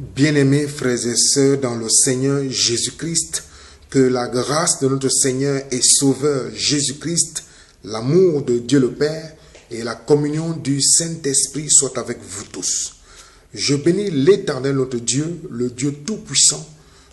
Bien-aimés frères et sœurs dans le Seigneur Jésus-Christ, que la grâce de notre Seigneur et Sauveur Jésus-Christ, l'amour de Dieu le Père et la communion du Saint-Esprit soient avec vous tous. Je bénis l'Éternel notre Dieu, le Dieu Tout-Puissant,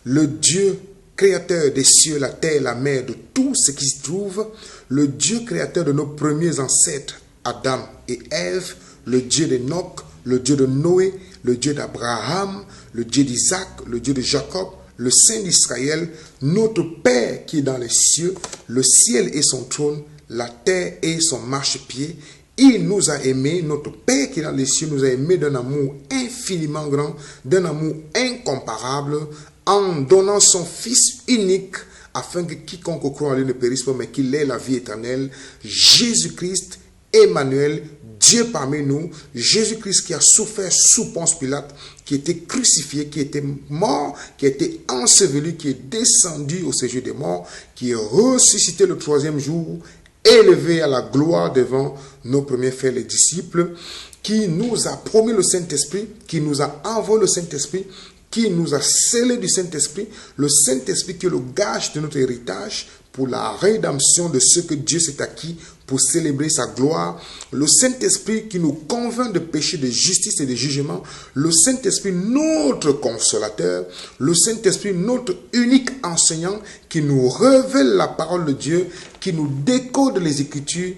le Dieu créateur des cieux, la terre, la mer, de tout ce qui se trouve, le Dieu créateur de nos premiers ancêtres, Adam et Ève, le Dieu d'Enoch, le Dieu de Noé, le Dieu d'Abraham, le Dieu d'Isaac, le Dieu de Jacob, le Saint d'Israël, notre Père qui est dans les cieux, le ciel et son trône, la terre et son marchepied. Il nous a aimés, notre Père qui est dans les cieux nous a aimés d'un amour infiniment grand, d'un amour incomparable, en donnant son Fils unique, afin que quiconque croit en lui ne périsse pas, mais qu'il ait la vie éternelle. Jésus-Christ, Emmanuel, Dieu parmi nous, Jésus-Christ qui a souffert sous Ponce Pilate, qui était crucifié, qui était mort, qui a été enseveli, qui est descendu au séjour des morts, qui est ressuscité le troisième jour, élevé à la gloire devant nos premiers frères les disciples, qui nous a promis le Saint-Esprit, qui nous a envoyé le Saint-Esprit, qui nous a scellé du Saint-Esprit, le Saint-Esprit qui est le gage de notre héritage pour la rédemption de ce que Dieu s'est acquis pour célébrer sa gloire, le Saint-Esprit qui nous convainc de péché, de justice et de jugement, le Saint-Esprit notre consolateur, le Saint-Esprit notre unique enseignant qui nous révèle la parole de Dieu, qui nous décode les Écritures,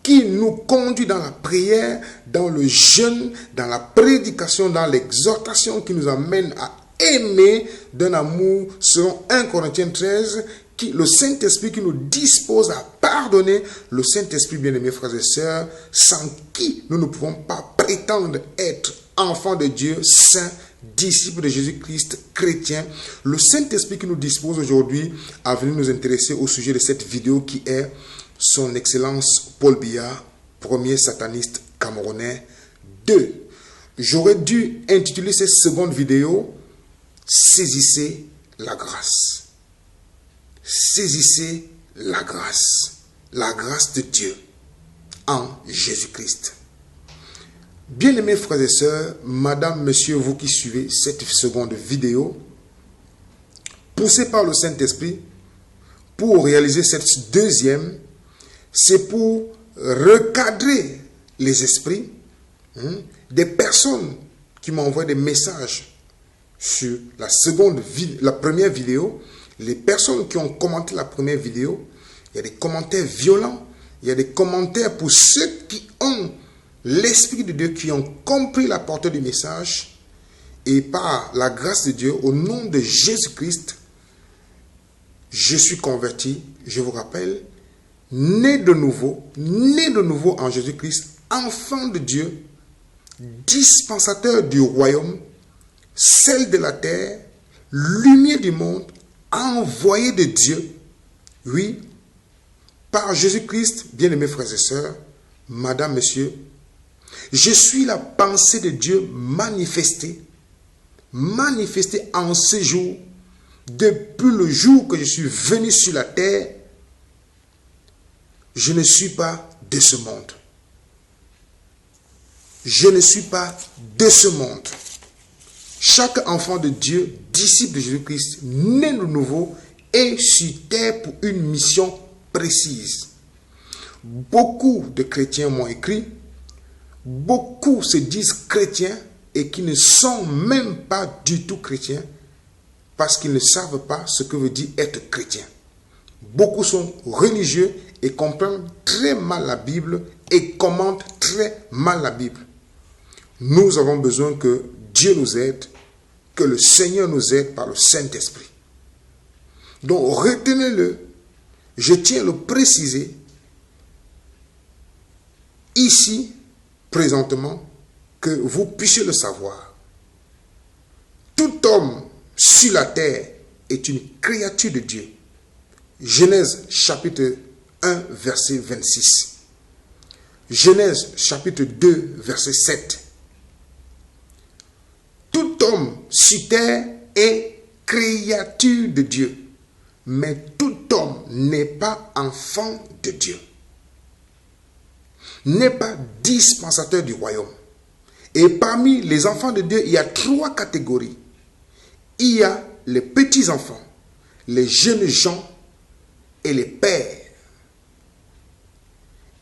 qui nous conduit dans la prière, dans le jeûne, dans la prédication, dans l'exhortation, qui nous amène à aimer d'un amour selon 1 Corinthiens 13, le Saint-Esprit qui nous dispose à pardonner, le Saint-Esprit bien-aimé frères et sœurs, sans qui nous ne pouvons pas prétendre être enfants de Dieu, saints, disciples de Jésus-Christ, chrétiens. Le Saint-Esprit qui nous dispose aujourd'hui à venir nous intéresser au sujet de cette vidéo qui est Son Excellence Paul Biya, premier sataniste camerounais 2. J'aurais dû intituler cette seconde vidéo « Saisissez la grâce ». Saisissez la grâce de Dieu en Jésus-Christ. Bien-aimés frères et sœurs, madame, monsieur, vous qui suivez cette seconde vidéo, poussé par le Saint-Esprit, pour réaliser cette deuxième, c'est pour recadrer les esprits des personnes qui m'envoient des messages sur la première vidéo. Les personnes qui ont commenté la première vidéo, il y a des commentaires violents, il y a des commentaires pour ceux qui ont l'Esprit de Dieu, qui ont compris la portée du message. Et par la grâce de Dieu, au nom de Jésus-Christ, je suis converti, je vous rappelle, né de nouveau en Jésus-Christ, enfant de Dieu, dispensateur du royaume, sel de la terre, lumière du monde, envoyé de Dieu, oui, par Jésus-Christ, bien-aimés frères et sœurs, madame, monsieur, je suis la pensée de Dieu manifestée en ce jour, depuis le jour que je suis venu sur la terre. Je ne suis pas de ce monde. Je ne suis pas de ce monde. Chaque enfant de Dieu, disciple de Jésus-Christ, né de nouveau, est sur terre pour une mission précise. Beaucoup de chrétiens m'ont écrit, beaucoup se disent chrétiens et qui ne sont même pas du tout chrétiens parce qu'ils ne savent pas ce que veut dire être chrétien. Beaucoup sont religieux et comprennent très mal la Bible et commentent très mal la Bible. Nous avons besoin que Dieu nous aide, que le Seigneur nous aide par le Saint-Esprit. Donc retenez-le, je tiens à le préciser ici, présentement, que vous puissiez le savoir. Tout homme sur la terre est une créature de Dieu. Genèse chapitre 1, verset 26. Genèse chapitre 2, verset 7. Tout homme sur terre est créature de Dieu, mais tout homme n'est pas enfant de Dieu, n'est pas dispensateur du royaume. Et parmi les enfants de Dieu, il y a 3 catégories. il y a les petits-enfants, les jeunes gens et les pères.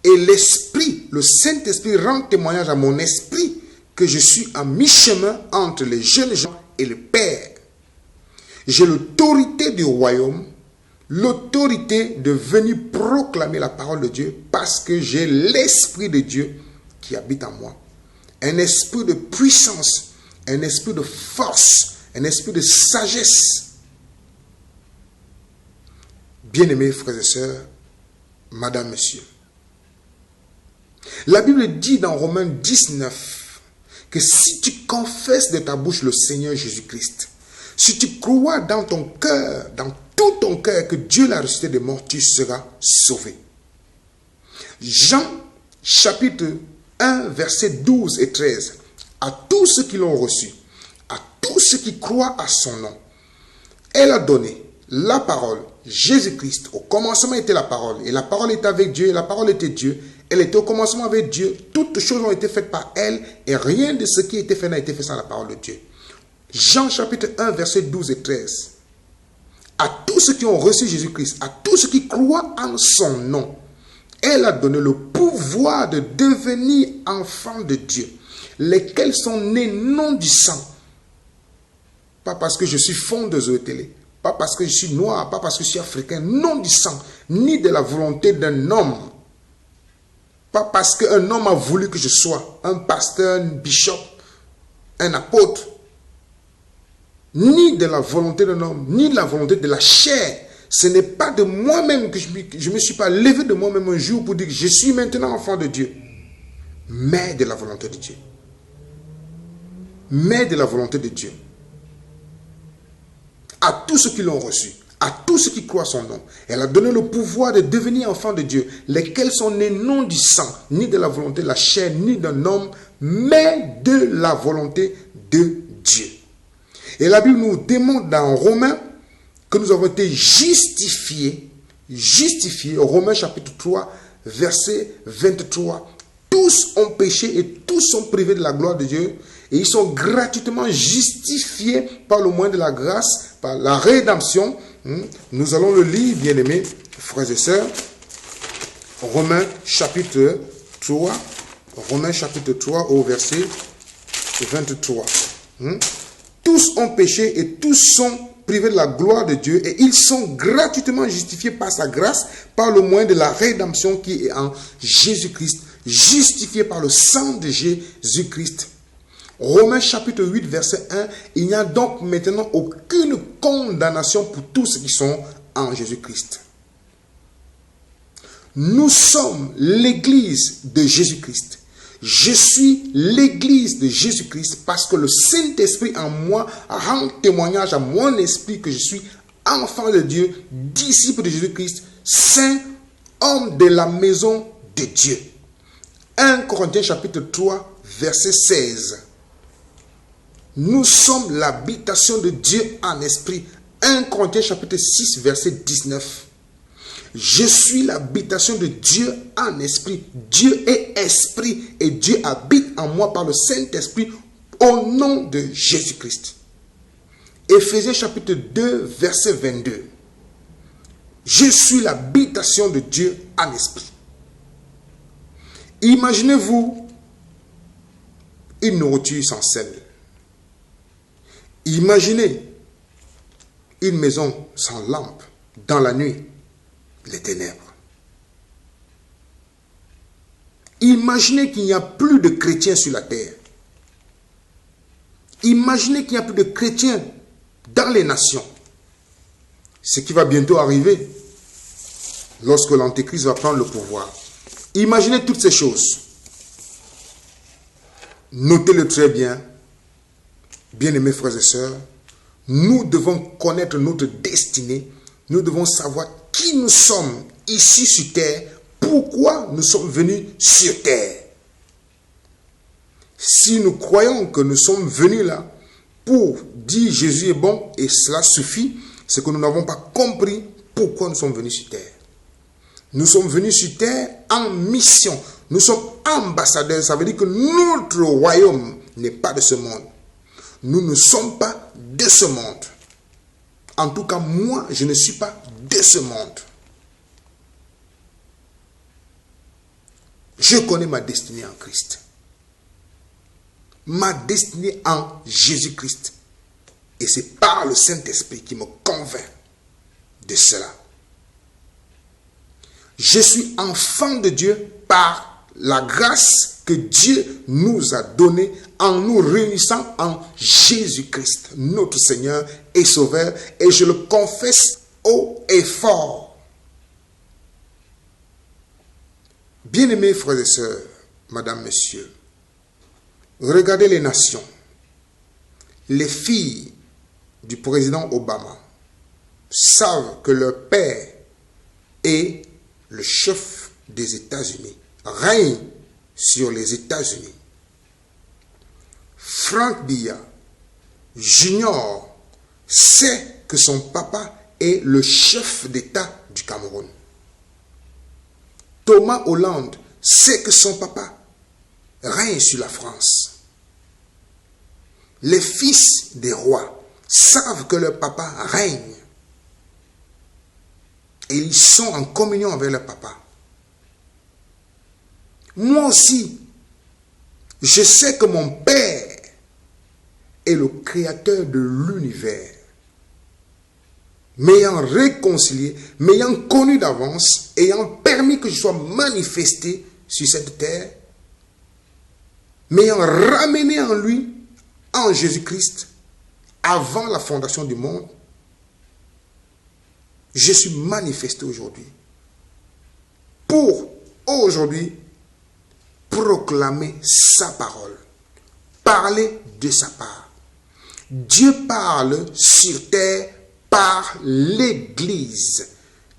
Et l'Esprit, le Saint-Esprit rend témoignage à mon esprit que je suis à mi-chemin entre les jeunes gens et le Père. J'ai l'autorité du royaume, l'autorité de venir proclamer la parole de Dieu parce que j'ai l'Esprit de Dieu qui habite en moi. Un esprit de puissance, un esprit de force, un esprit de sagesse. Bien-aimés frères et sœurs, madame, monsieur, la Bible dit dans Romains 19 que si tu confesses de ta bouche le Seigneur Jésus-Christ, si tu crois dans ton cœur, dans tout ton cœur que Dieu l'a ressuscité des morts, tu seras sauvé. Jean chapitre 1 versets 12 et 13. À tous ceux qui l'ont reçu, à tous ceux qui croient à son nom, elle a donné la parole, Jésus-Christ. Au commencement était la parole, et la parole était avec Dieu, et la parole était Dieu. Elle était au commencement avec Dieu. Toutes choses ont été faites par elle, et rien de ce qui a été fait n'a été fait sans la parole de Dieu. Jean chapitre 1 versets 12 et 13. À tous ceux qui ont reçu Jésus-Christ, à tous ceux qui croient en son nom, elle a donné le pouvoir de devenir enfants de Dieu, lesquels sont nés non du sang. Pas parce que je suis fondeuse de télé, pas parce que je suis noir, pas parce que je suis africain, non du sang, ni de la volonté d'un homme. Pas parce qu'un homme a voulu que je sois un pasteur, un bishop, un apôtre, ni de la volonté d'un homme, ni de la volonté de la chair. Ce n'est pas de moi-même que je ne me suis pas levé de moi-même un jour pour dire que je suis maintenant enfant de Dieu, mais de la volonté de Dieu. Mais de la volonté de Dieu. À tous ceux qui l'ont reçu, à tous ceux qui croient son nom, elle a donné le pouvoir de devenir enfants de Dieu, lesquels sont nés non du sang, ni de la volonté de la chair, ni d'un homme, mais de la volonté de Dieu. Et la Bible nous démontre dans Romains que nous avons été justifiés, Romains chapitre 3, verset 23. Tous ont péché et tous sont privés de la gloire de Dieu. Et ils sont gratuitement justifiés par le moyen de la grâce, par la rédemption. Nous allons le lire, bien-aimés, frères et sœurs. Romains chapitre 3, au verset 23. Tous ont péché et tous sont privés de la gloire de Dieu et ils sont gratuitement justifiés par sa grâce, par le moyen de la rédemption qui est en Jésus-Christ, justifiés par le sang de Jésus-Christ. Romains chapitre 8 verset 1, il n'y a donc maintenant aucune condamnation pour tous ceux qui sont en Jésus-Christ. Nous sommes l'église de Jésus-Christ. Je suis l'église de Jésus-Christ parce que le Saint-Esprit en moi rend témoignage à mon esprit que je suis enfant de Dieu, disciple de Jésus-Christ, saint, homme de la maison de Dieu. 1 Corinthiens chapitre 3 verset 16. Nous sommes l'habitation de Dieu en esprit. 1 Corinthiens chapitre 6 verset 19. Je suis l'habitation de Dieu en esprit. Dieu est esprit et Dieu habite en moi par le Saint-Esprit au nom de Jésus-Christ. Éphésiens chapitre 2 verset 22. Je suis l'habitation de Dieu en esprit. Imaginez-vous une nourriture sans sel. Imaginez une maison sans lampe dans la nuit. Les ténèbres. Imaginez qu'il n'y a plus de chrétiens sur la terre. Imaginez qu'il n'y a plus de chrétiens dans les nations. Ce qui va bientôt arriver lorsque l'Antéchrist va prendre le pouvoir. Imaginez toutes ces choses. Notez-le très bien. Bien-aimés frères et sœurs, nous devons connaître notre destinée. Nous devons savoir qui nous sommes ici sur terre, pourquoi nous sommes venus sur terre. Si nous croyons que nous sommes venus là pour dire Jésus est bon et cela suffit, c'est que nous n'avons pas compris pourquoi nous sommes venus sur terre. Nous sommes venus sur terre en mission. Nous sommes ambassadeurs. Ça veut dire que notre royaume n'est pas de ce monde. Nous ne sommes pas de ce monde. En tout cas, moi, je ne suis pas de ce monde. Je connais ma destinée en Christ. Ma destinée en Jésus-Christ. Et c'est par le Saint-Esprit qui me convainc de cela. Je suis enfant de Dieu par la grâce que Dieu nous a donnée en nous réunissant en Jésus-Christ, notre Seigneur et Sauveur. Et je le confesse haut et fort. Bien-aimés frères et sœurs, madame, monsieur, regardez les nations. Les filles du président Obama savent que leur père est le chef des États-Unis, règne sur les États-Unis. Frank Biya Junior sait que son papa est le chef d'État du Cameroun. Thomas Hollande sait que son papa règne sur la France. Les fils des rois savent que leur papa règne. Et ils sont en communion avec leur papa. Moi aussi, je sais que mon père est le créateur de l'univers. M'ayant réconcilié, m'ayant connu d'avance, ayant permis que je sois manifesté sur cette terre, m'ayant ramené en lui, en Jésus-Christ, avant la fondation du monde, je suis manifesté aujourd'hui pour aujourd'hui proclamer sa parole, parler de sa part. Dieu parle sur terre par l'Église.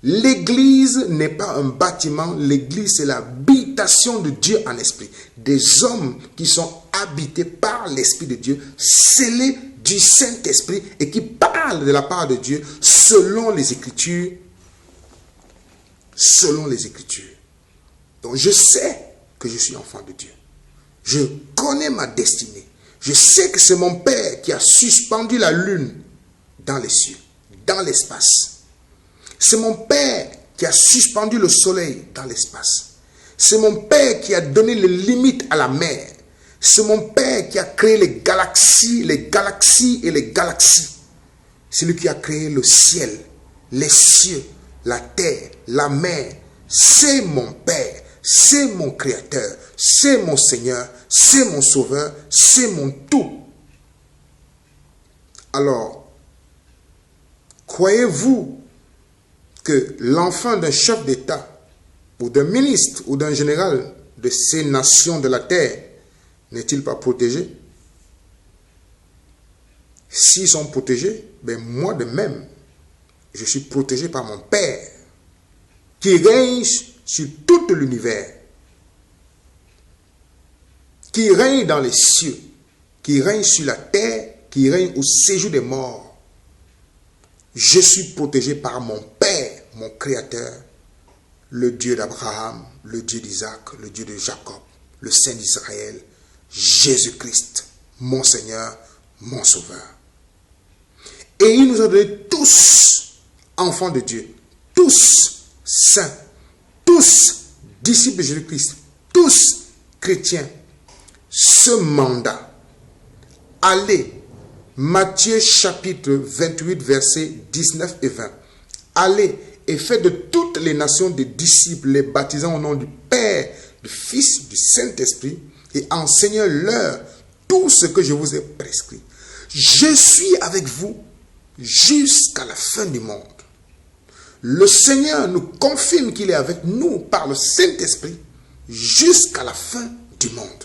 L'Église n'est pas un bâtiment, l'Église c'est l'habitation de Dieu en esprit. Des hommes qui sont habités par l'Esprit de Dieu, scellés du Saint-Esprit et qui parlent de la part de Dieu selon les Écritures. Selon les Écritures. Donc je sais que je suis enfant de Dieu. Je connais ma destinée. Je sais que c'est mon Père qui a suspendu la lune dans les cieux, dans l'espace. C'est mon Père qui a suspendu le soleil dans l'espace. C'est mon Père qui a donné les limites à la mer. C'est mon Père qui a créé les galaxies et les galaxies. C'est lui qui a créé le ciel, les cieux, la terre, la mer. C'est mon Père, c'est mon Créateur, c'est mon Seigneur, c'est mon Sauveur, c'est mon tout. Alors, croyez-vous que l'enfant d'un chef d'État ou d'un ministre ou d'un général de ces nations de la terre n'est-il pas protégé? S'ils sont protégés, ben moi de même, je suis protégé par mon Père qui règne sur tout l'univers, qui règne dans les cieux, qui règne sur la terre, qui règne au séjour des morts. Je suis protégé par mon Père, mon Créateur, le Dieu d'Abraham, le Dieu d'Isaac, le Dieu de Jacob, le Saint d'Israël, Jésus-Christ, mon Seigneur, mon Sauveur. Et il nous a donné tous, enfants de Dieu, tous saints, tous disciples de Jésus-Christ, tous chrétiens, ce mandat. Allez, Matthieu chapitre 28, versets 19 et 20. Allez et faites de toutes les nations des disciples, les baptisant au nom du Père, du Fils, du Saint-Esprit, et enseignez-leur tout ce que je vous ai prescrit. Je suis avec vous jusqu'à la fin du monde. Le Seigneur nous confirme qu'il est avec nous par le Saint-Esprit jusqu'à la fin du monde.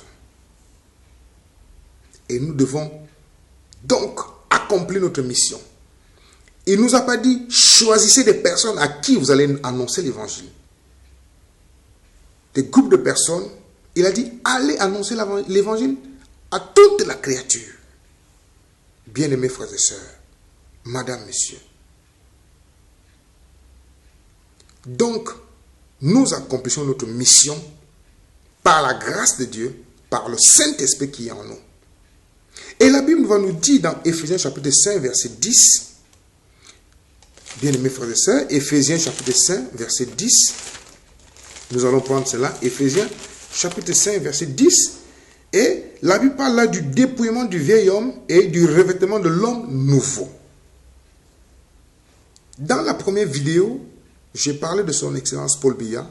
Et nous devons donc accomplir notre mission. Il ne nous a pas dit, choisissez des personnes à qui vous allez annoncer l'évangile. Des groupes de personnes, il a dit, allez annoncer l'évangile à toute la créature. Bien-aimés frères et sœurs, madame, monsieur. Donc, nous accomplissons notre mission par la grâce de Dieu, par le Saint-Esprit qui est en nous. Et la Bible va nous dire dans Éphésiens chapitre 5, verset 10, bien-aimés frères et sœurs, Éphésiens chapitre 5, verset 10, nous allons prendre cela, Éphésiens chapitre 5, verset 10, et la Bible parle là du dépouillement du vieil homme et du revêtement de l'homme nouveau. Dans la première vidéo, j'ai parlé de son excellence Paul Biya,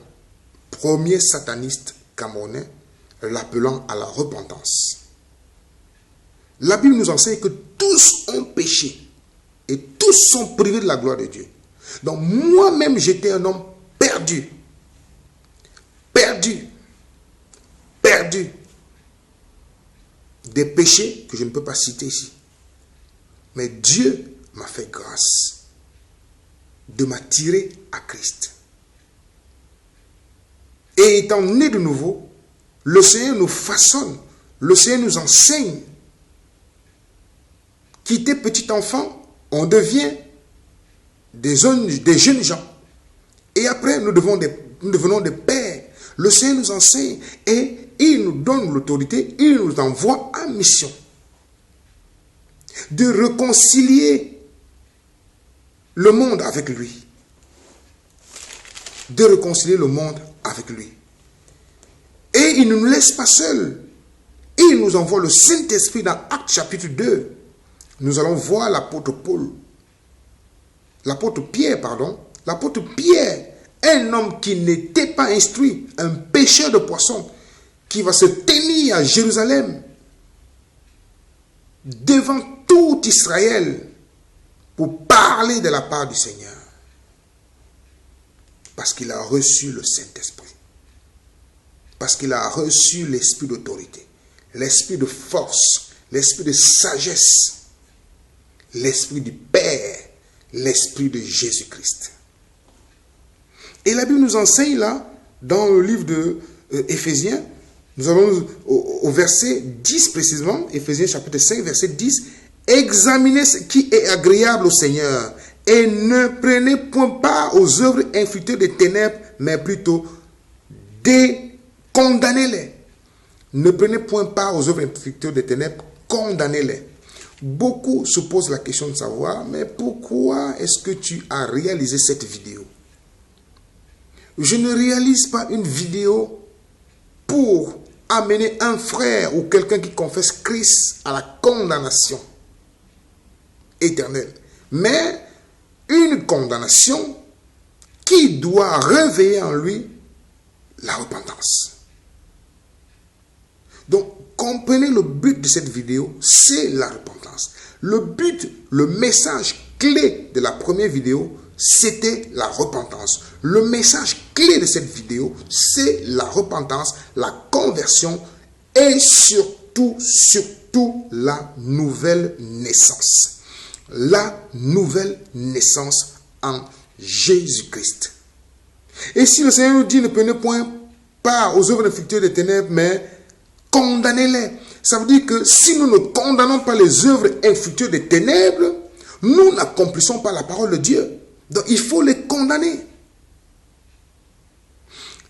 premier sataniste camerounais, l'appelant à la repentance. La Bible nous enseigne que tous ont péché et tous sont privés de la gloire de Dieu. Donc moi-même, j'étais un homme perdu. Perdu. Perdu. Des péchés que je ne peux pas citer ici. Mais Dieu m'a fait grâce de m'attirer à Christ. Et étant né de nouveau, le Seigneur nous façonne, le Seigneur nous enseigne. Quitter petit enfant, on devient des jeunes gens. Et après, nous devenons des pères. Le Seigneur nous enseigne et il nous donne l'autorité, il nous envoie en mission de réconcilier le monde avec lui. De réconcilier le monde avec lui. Et il ne nous laisse pas seuls. Il nous envoie le Saint-Esprit dans Actes chapitre 2. Nous allons voir l'apôtre Pierre, un homme qui n'était pas instruit, un pêcheur de poissons, qui va se tenir à Jérusalem devant tout Israël pour parler de la part du Seigneur. Parce qu'il a reçu le Saint-Esprit. Parce qu'il a reçu l'esprit d'autorité, l'esprit de force, l'esprit de sagesse, l'esprit du Père, l'esprit de Jésus-Christ. Et la Bible nous enseigne là, dans le livre de Éphésiens, nous allons au verset 10 précisément, Éphésiens chapitre 5, verset 10, examinez ce qui est agréable au Seigneur et ne prenez point part aux œuvres infructueuses des ténèbres, mais plutôt condamnez-les. Ne prenez point part aux œuvres infructueuses des ténèbres, condamnez-les. Beaucoup se posent la question de savoir, mais pourquoi est-ce que tu as réalisé cette vidéo? Je ne réalise pas une vidéo pour amener un frère ou quelqu'un qui confesse Christ à la condamnation éternelle, mais une condamnation qui doit réveiller en lui la repentance. Donc, comprenez le but de cette vidéo, c'est la repentance. Le but, le message clé de la première vidéo, c'était la repentance. Le message clé de cette vidéo, c'est la repentance, la conversion et surtout la nouvelle naissance. La nouvelle naissance en Jésus-Christ. Et si le Seigneur nous dit ne prenez point part aux œuvres infructueuses des ténèbres, mais condamnez-les. Ça veut dire que si nous ne condamnons pas les œuvres infructueuses des ténèbres, nous n'accomplissons pas la parole de Dieu. Donc il faut les condamner.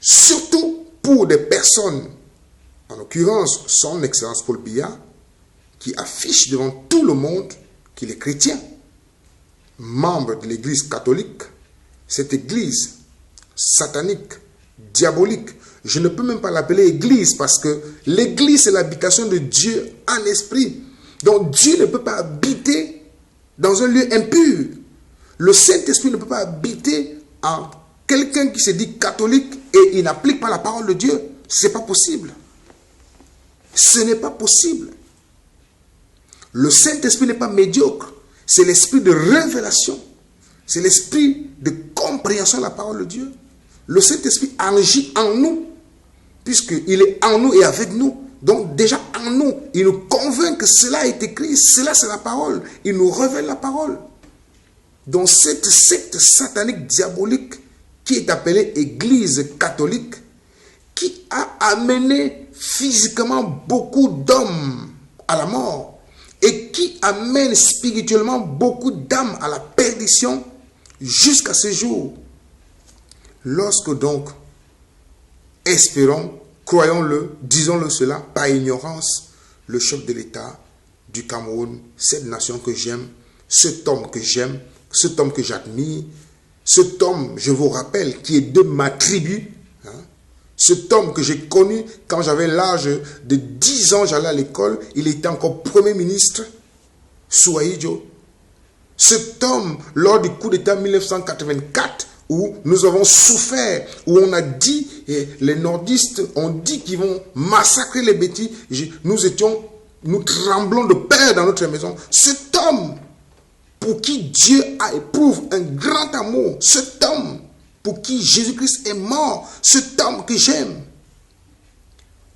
Surtout pour des personnes, en l'occurrence son excellence Paul Biya, qui affiche devant tout le monde qu'il est chrétien, membre de l'église catholique, cette église satanique, diabolique. Je ne peux même pas l'appeler église parce que l'église c'est l'habitation de Dieu en esprit. Donc Dieu ne peut pas habiter dans un lieu impur. Le Saint-Esprit ne peut pas habiter en quelqu'un qui se dit catholique et il n'applique pas la parole de Dieu. Ce n'est pas possible. Ce n'est pas possible. Le Saint-Esprit n'est pas médiocre. C'est l'esprit de révélation. C'est l'esprit de compréhension de la parole de Dieu. Le Saint-Esprit agit en nous, puisqu'il est en nous et avec nous. Donc déjà en nous, il nous convainc que cela est écrit, cela c'est la parole. Il nous révèle la parole. Donc cette secte satanique diabolique qui est appelée Église catholique, qui a amené physiquement beaucoup d'hommes à la mort et qui amène spirituellement beaucoup d'âmes à la perdition jusqu'à ce jour. Lorsque donc, espérons, croyons-le, disons-le cela, par ignorance, le chef de l'État du Cameroun, cette nation que j'aime, cet homme que j'aime, cet homme que j'admire, cet homme, je vous rappelle, qui est de ma tribu, hein, cet homme que j'ai connu quand j'avais l'âge de 10 ans, j'allais à l'école, il était encore Premier ministre, Souaïdjo. Cet homme, lors du coup d'État 1984, où nous avons souffert, où on a dit, et les nordistes ont dit qu'ils vont massacrer les bêtis, nous tremblons de peur dans notre maison. Cet homme, pour qui Dieu éprouve un grand amour, cet homme, pour qui Jésus-Christ est mort, cet homme que j'aime.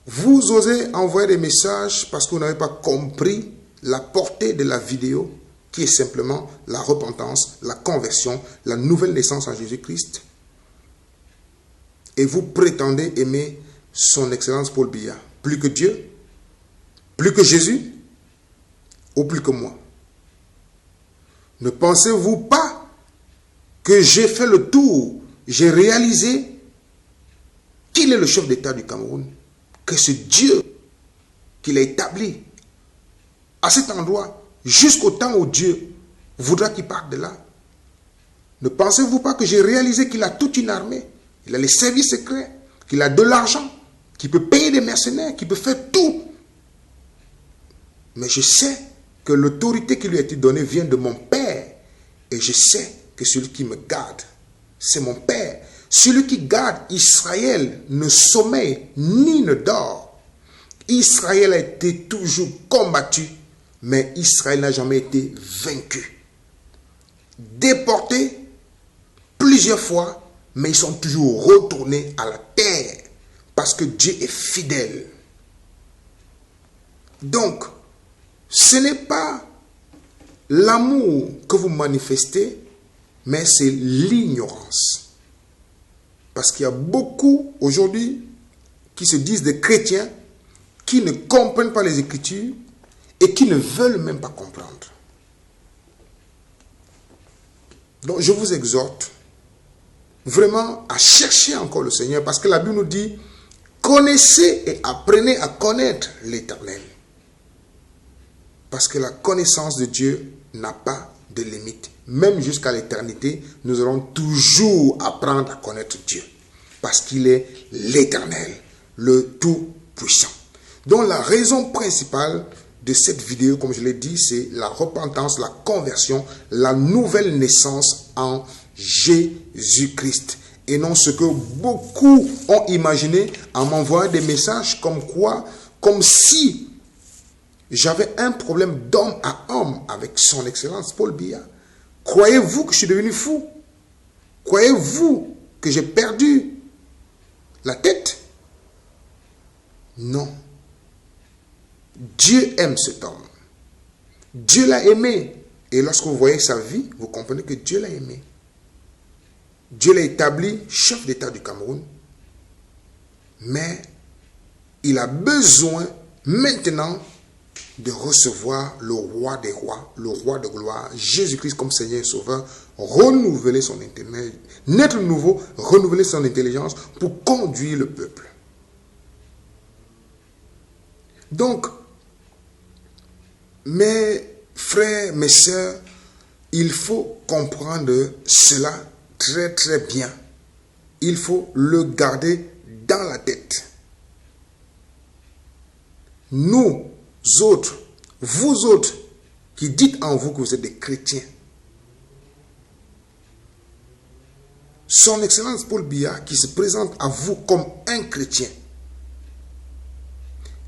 Vous osez envoyer des messages parce que vous n'avez pas compris la portée de la vidéo, qui est simplement la repentance, la conversion, la nouvelle naissance en Jésus-Christ. Et vous prétendez aimer son Excellence Paul Biya, plus que Dieu, plus que Jésus, ou plus que moi. Ne pensez-vous pas que j'ai fait le tour, j'ai réalisé qu'il est le chef d'État du Cameroun, que c'est Dieu qui l'a établi à cet endroit, jusqu'au temps où Dieu voudra qu'il parte de là. Ne pensez-vous pas que j'ai réalisé qu'il a toute une armée, il a les services secrets, qu'il a de l'argent, qu'il peut payer des mercenaires, qu'il peut faire tout. Mais je sais que l'autorité qui lui a été donnée vient de mon Père. Et je sais que celui qui me garde, c'est mon Père. Celui qui garde Israël ne sommeille ni ne dort. Israël a été toujours combattu, mais Israël n'a jamais été vaincu. Déportés plusieurs fois, mais ils sont toujours retournés à la terre parce que Dieu est fidèle. Donc, ce n'est pas l'amour que vous manifestez, mais c'est l'ignorance. Parce qu'il y a beaucoup aujourd'hui qui se disent des chrétiens qui ne comprennent pas les Écritures et qui ne veulent même pas comprendre. Donc je vous exhorte vraiment à chercher encore le Seigneur, parce que la Bible nous dit: connaissez et apprenez à connaître l'Éternel. Parce que la connaissance de Dieu n'a pas de limite. Même jusqu'à l'éternité, nous allons toujours apprendre à connaître Dieu. Parce qu'il est l'Éternel, le Tout-Puissant. Donc la raison principale de cette vidéo, comme je l'ai dit, c'est la repentance, la conversion, la nouvelle naissance en Jésus-Christ. Et non ce que beaucoup ont imaginé en m'envoyant des messages comme quoi, comme si j'avais un problème d'homme à homme avec son Excellence Paul Biya. Croyez-vous que je suis devenu fou? Croyez-vous que j'ai perdu la tête? Non. Dieu aime cet homme. Dieu l'a aimé. Et lorsque vous voyez sa vie, vous comprenez que Dieu l'a aimé. Dieu l'a établi chef d'État du Cameroun. Mais il a besoin maintenant de recevoir le roi des rois, le roi de gloire, Jésus-Christ comme Seigneur et Sauveur, renouveler son intelligence, naître de nouveau, renouveler son intelligence pour conduire le peuple. Donc, mes frères, mes sœurs, il faut comprendre cela très très bien. Il faut le garder dans la tête. Nous autres, vous autres, qui dites en vous que vous êtes des chrétiens, son Excellence Paul Biya qui se présente à vous comme un chrétien,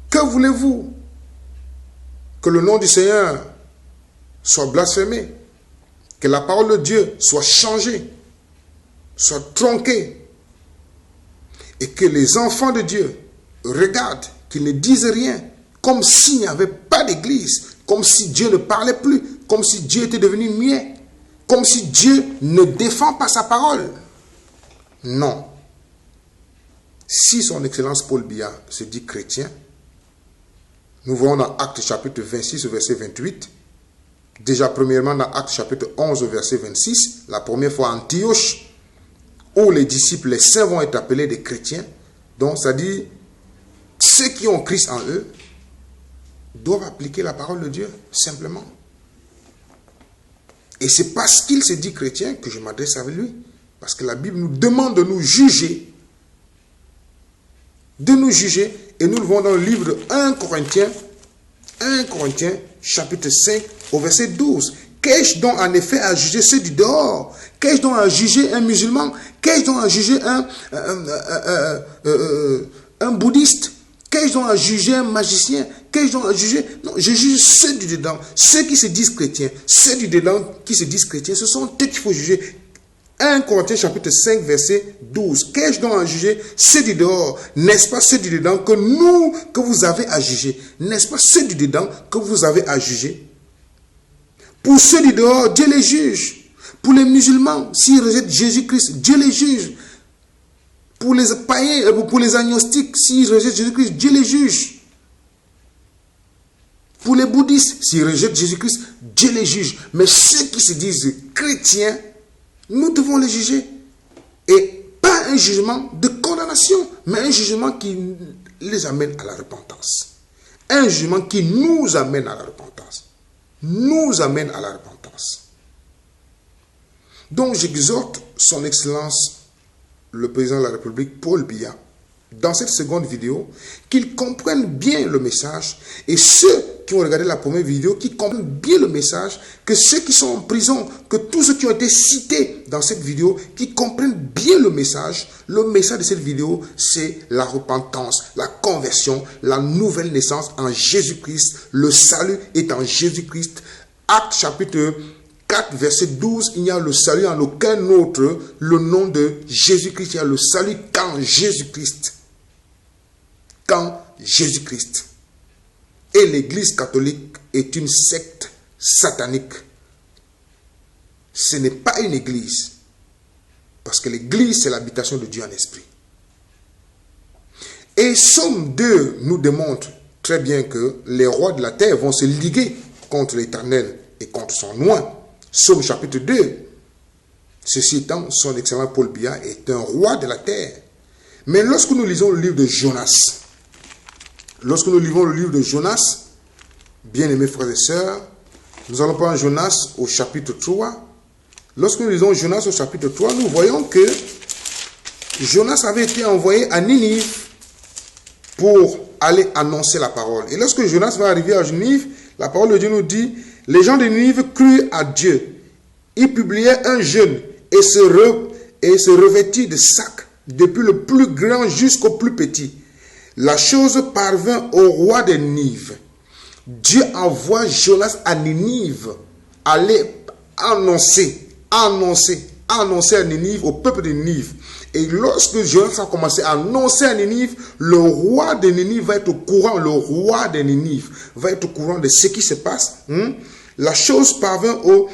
que voulez-vous? Que le nom du Seigneur soit blasphémé, que la parole de Dieu soit changée, soit tronquée, et que les enfants de Dieu regardent, qu'ils ne disent rien, comme s'il n'y avait pas d'église, comme si Dieu ne parlait plus, comme si Dieu était devenu muet, comme si Dieu ne défend pas sa parole. Non. Si son Excellence Paul Biya se dit chrétien, nous voyons dans Actes chapitre 26 au verset 28, déjà premièrement dans Actes chapitre 11 au verset 26, la première fois à Antioche, où les disciples, les saints vont être appelés des chrétiens, donc ça dit ceux qui ont Christ en eux. doivent appliquer la parole de Dieu, simplement. Et c'est parce qu'il se dit chrétien que je m'adresse avec lui. Parce que la Bible nous demande de nous juger. De nous juger. Et nous le voyons dans le livre de 1 Corinthiens, chapitre 5, au verset 12. Qu'ai-je donc en effet à juger ceux du dehors? Qu'ai-je donc à juger un musulman? Qu'ai-je donc à juger un bouddhiste? Qu'ai-je donc à juger un magicien? Qu'ai-je donc à juger? Non, je juge ceux du dedans, ceux qui se disent chrétiens. Ceux du dedans qui se disent chrétiens, ce sont eux qu'il faut juger. 1 Corinthiens chapitre 5 verset 12. Qu'ai-je donc à juger? Ceux du dehors. N'est-ce pas ceux du dedans que vous avez à juger? N'est-ce pas ceux du dedans que vous avez à juger? Pour ceux du dehors, Dieu les juge. Pour les musulmans, s'ils rejettent Jésus-Christ, Dieu les juge. Pour les païens, pour les agnostiques, s'ils rejettent Jésus-Christ, Dieu les juge. Pour les bouddhistes, s'ils rejettent Jésus-Christ, Dieu les juge. Mais ceux qui se disent chrétiens, nous devons les juger. Et pas un jugement de condamnation, mais un jugement qui les amène à la repentance. Un jugement qui nous amène à la repentance. Nous amène à la repentance. Donc j'exhorte son Excellence, le président de la République, Paul Biya, dans cette seconde vidéo, qu'il comprenne bien le message, et ceux qui ont regardé la première vidéo, qui comprennent bien le message, que ceux qui sont en prison, que tous ceux qui ont été cités dans cette vidéo, qui comprennent bien le message de cette vidéo, c'est la repentance, la conversion, la nouvelle naissance en Jésus-Christ, le salut est en Jésus-Christ. Actes chapitre 4, verset 12, il n'y a le salut en aucun autre, le nom de Jésus-Christ, il y a le salut qu'en Jésus-Christ. Qu'en Jésus-Christ. Et l'Église catholique est une secte satanique. Ce n'est pas une église. Parce que l'église, c'est l'habitation de Dieu en esprit. Et Somme 2 nous démontre très bien que les rois de la terre vont se liguer contre l'Éternel et contre son oint. Somme chapitre 2. Ceci étant, son excellent Paul Biya est un roi de la terre. Mais lorsque nous lisons le livre de Jonas, bien-aimés frères et sœurs, nous allons prendre Jonas au chapitre 3. Lorsque nous lisons Jonas au chapitre 3, nous voyons que Jonas avait été envoyé à Ninive pour aller annoncer la parole. Et lorsque Jonas va arriver à Ninive, la parole de Dieu nous dit, les gens de Ninive crurent à Dieu. Ils publiaient un jeûne et se revêtirent de sacs, depuis le plus grand jusqu'au plus petit. La chose parvint au roi de Ninive. Dieu envoie Jonas à Ninive, aller annoncer à Ninive, au peuple de Ninive. Et lorsque Jonas a commencé à annoncer à Ninive, le roi de Ninive va être au courant, de ce qui se passe. La chose parvint au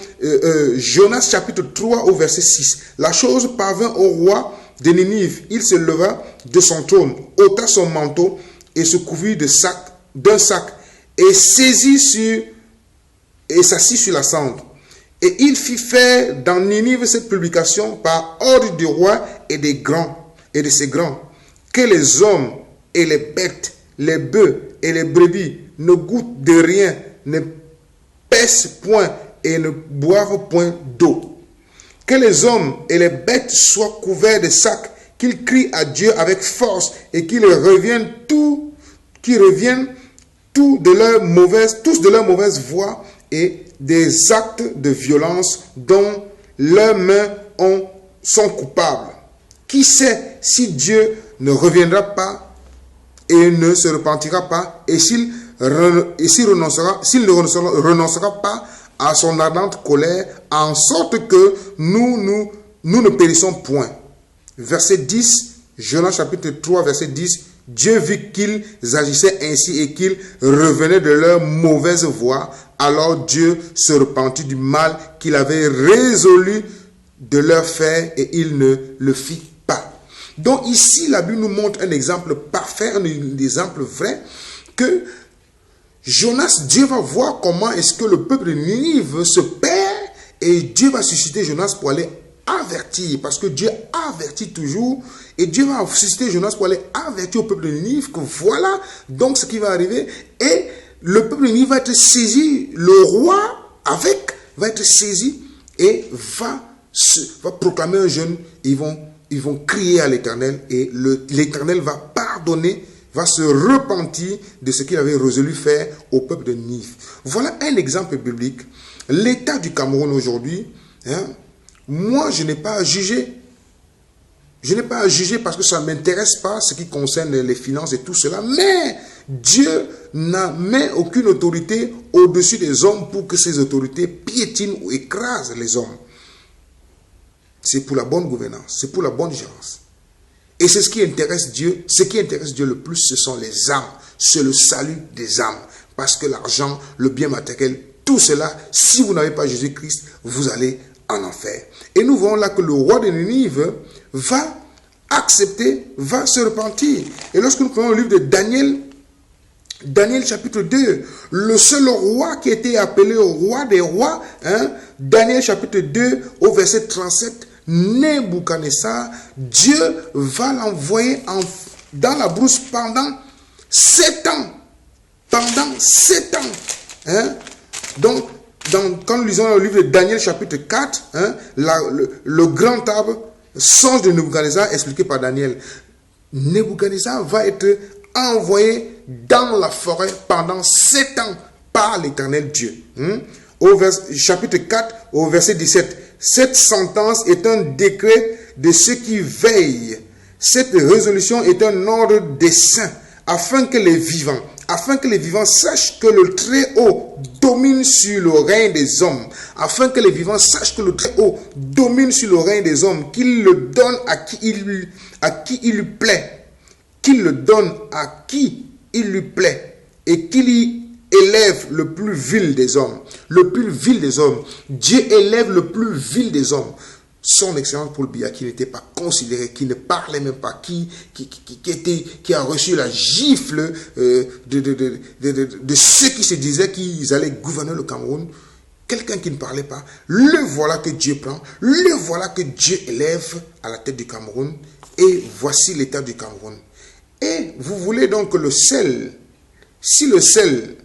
Jonas chapitre 3 au verset 6. La chose parvint au roi de Ninive. Il se leva de son trône, ôta son manteau et se couvrit d'un sac et s'assit sur la cendre. Et il fit faire dans Ninive cette publication par ordre du roi et des grands et de ses grands, que les hommes et les bêtes, les bœufs et les brebis ne goûtent de rien, ne pèsent point et ne boivent point d'eau. Que les hommes et les bêtes soient couverts de sacs, qu'ils crient à Dieu avec force et qu'ils reviennent tous de leur mauvaise voie et des actes de violence dont leurs mains sont coupables. Qui sait si Dieu ne reviendra pas et ne se repentira pas, et s'il ne renoncera pas à son ardente colère, en sorte que nous ne périssons point. Verset 10, Jonas chapitre 3, verset 10, Dieu vit qu'ils agissaient ainsi et qu'ils revenaient de leur mauvaise voie. Alors Dieu se repentit du mal qu'il avait résolu de leur faire et il ne le fit pas. Donc ici, la Bible nous montre un exemple parfait, un exemple vrai, que Jonas, Dieu va voir comment est-ce que le peuple de Ninive se perd et Dieu va susciter Jonas pour aller avertir, parce que Dieu avertit toujours, et Dieu va susciter Jonas pour aller avertir au peuple de Ninive que voilà donc ce qui va arriver. Et le peuple de Ninive va être saisi, le roi avec va être saisi et va proclamer un jeûne. Ils vont crier à l'Éternel et l'Éternel va pardonner, va se repentir de ce qu'il avait résolu faire au peuple de Ninive. Voilà un exemple biblique. L'état du Cameroun aujourd'hui, moi je n'ai pas à juger. Je n'ai pas à juger parce que ça ne m'intéresse pas ce qui concerne les finances et tout cela. Mais Dieu n'a mis aucune autorité au-dessus des hommes pour que ces autorités piétinent ou écrasent les hommes. C'est pour la bonne gouvernance, c'est pour la bonne gérance. Et c'est ce qui intéresse Dieu. Ce qui intéresse Dieu le plus, ce sont les âmes. C'est le salut des âmes. Parce que l'argent, le bien matériel, tout cela, si vous n'avez pas Jésus-Christ, vous allez en enfer. Et nous voyons là que le roi de Ninive va accepter, va se repentir. Et lorsque nous prenons le livre de Daniel, Daniel chapitre 2, le seul roi qui était appelé au roi des rois, Daniel chapitre 2 au verset 37, Nebuchadnezzar, Dieu va l'envoyer dans la brousse pendant 7 ans. Pendant 7 ans. Donc, quand nous lisons le livre de Daniel chapitre 4, le grand arbre, songe de Nebuchadnezzar expliqué par Daniel. Nebuchadnezzar va être envoyé dans la forêt pendant 7 ans par l'Éternel Dieu. Au chapitre 4, au verset 17. Cette sentence est un décret de ceux qui veillent. Cette résolution est un ordre des saints, afin que les vivants sachent que le Très-Haut domine sur le règne des hommes. Afin que les vivants sachent que le Très-Haut domine sur le règne des hommes, qu'il le donne à qui il lui plaît. Qu'il le donne à qui il lui plaît. Et qu'il y élève le plus vil des hommes. Le plus vil des hommes. Dieu élève le plus vil des hommes. Son Excellence Paul Biya, qui n'était pas considéré, qui ne parlait même pas, qui a reçu la gifle de ceux qui se disaient qu'ils allaient gouverner le Cameroun. Quelqu'un qui ne parlait pas, le voilà que Dieu prend, le voilà que Dieu élève à la tête du Cameroun. Et voici l'état du Cameroun. Et vous voulez donc que le sel, si le sel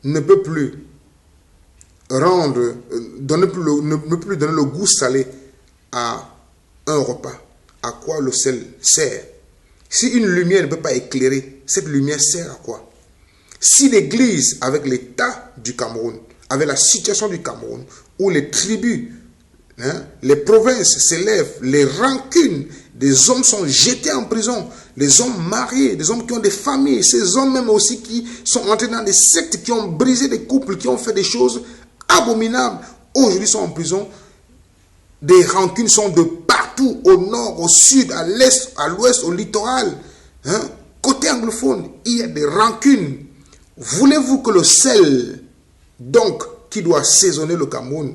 ne peut plus ne peut plus donner le goût salé à un repas, à quoi le sel sert? Si une lumière ne peut pas éclairer, cette lumière sert à quoi? Si l'Église, avec l'état du Cameroun, avec la situation du Cameroun, où les tribus, les provinces s'élèvent, les rancunes des hommes sont jetés en prison, les hommes mariés, des hommes qui ont des familles, ces hommes même aussi qui sont entrés dans des sectes, qui ont brisé des couples, qui ont fait des choses abominables, aujourd'hui sont en prison. Des rancunes sont de partout, au nord, au sud, à l'est, à l'ouest, au littoral. Côté anglophone, il y a des rancunes. Voulez-vous que le sel, donc, qui doit assaisonner le Cameroun,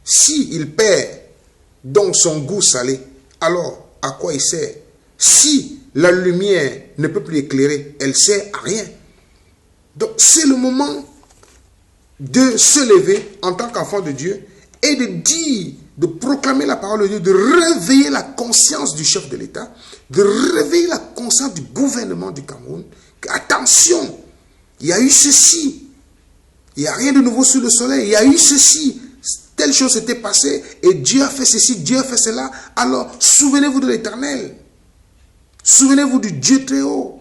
s'il perd donc son goût salé, alors à quoi il sert? Si la lumière ne peut plus éclairer, elle ne sert à rien. Donc c'est le moment de se lever en tant qu'enfant de Dieu et de dire, de proclamer la parole de Dieu, de réveiller la conscience du chef de l'État, de réveiller la conscience du gouvernement du Cameroun. Attention, il y a eu ceci, il n'y a rien de nouveau sous le soleil, il y a eu ceci, telle chose s'était passée et Dieu a fait ceci, Dieu a fait cela. Alors souvenez-vous de l'Éternel, souvenez-vous du Dieu très haut.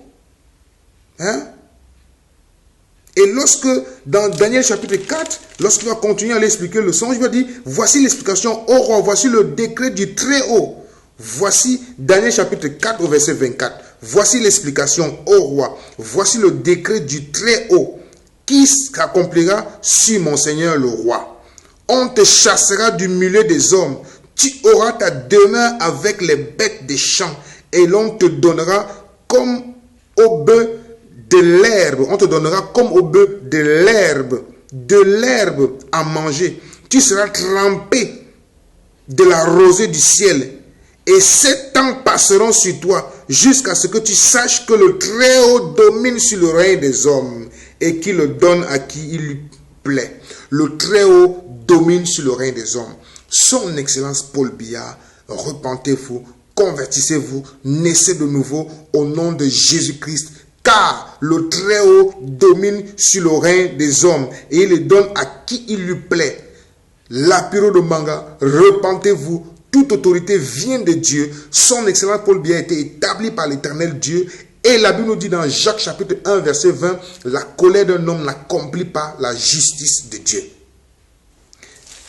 Et lorsque, dans Daniel chapitre 4, lorsqu'il va continuer à l'expliquer le songe, il va dire, voici l'explication au roi, voici le décret du Très-Haut. Voici Daniel chapitre 4 au verset 24. Voici l'explication au roi, voici le décret du Très-Haut qui s'accomplira sur mon Seigneur le roi. On te chassera du milieu des hommes, tu auras ta demeure avec les bêtes des champs et l'on te donnera comme au bœuf de l'herbe, on te donnera comme au bœuf de l'herbe à manger. Tu seras trempé de la rosée du ciel. Et 7 ans passeront sur toi jusqu'à ce que tu saches que le Très-Haut domine sur le règne des hommes et qu'il le donne à qui il lui plaît. Le Très-Haut domine sur le règne des hommes. Son Excellence Paul Biya, repentez-vous, convertissez-vous, naissez de nouveau au nom de Jésus-Christ. car le Très-Haut domine sur le règne des hommes et il le donne à qui il lui plaît. Lapiro de Manga, repentez-vous, toute autorité vient de Dieu. Son excellence Paul Biya a été établi par l'Éternel Dieu. Et la Bible nous dit dans Jacques chapitre 1 verset 20, la colère d'un homme n'accomplit pas la justice de Dieu.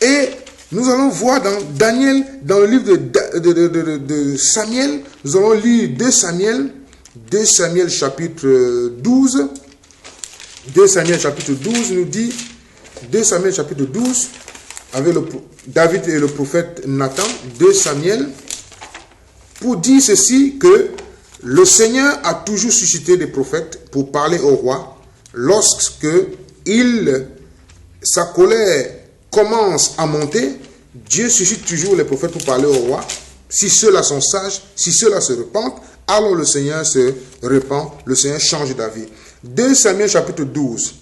Et nous allons voir dans Daniel, dans le livre de Samuel, nous allons lire 2 Samuel chapitre 12. 2 Samuel chapitre 12 nous dit, 2 Samuel chapitre 12, avec David et le prophète Nathan, 2 Samuel, pour dire ceci, que le Seigneur a toujours suscité des prophètes pour parler au roi. Lorsque sa colère commence à monter, Dieu suscite toujours les prophètes pour parler au roi. Si ceux-là sont sages, si ceux-là se repentent, alors le Seigneur se repent, le Seigneur change d'avis. 2 Samuel chapitre 12.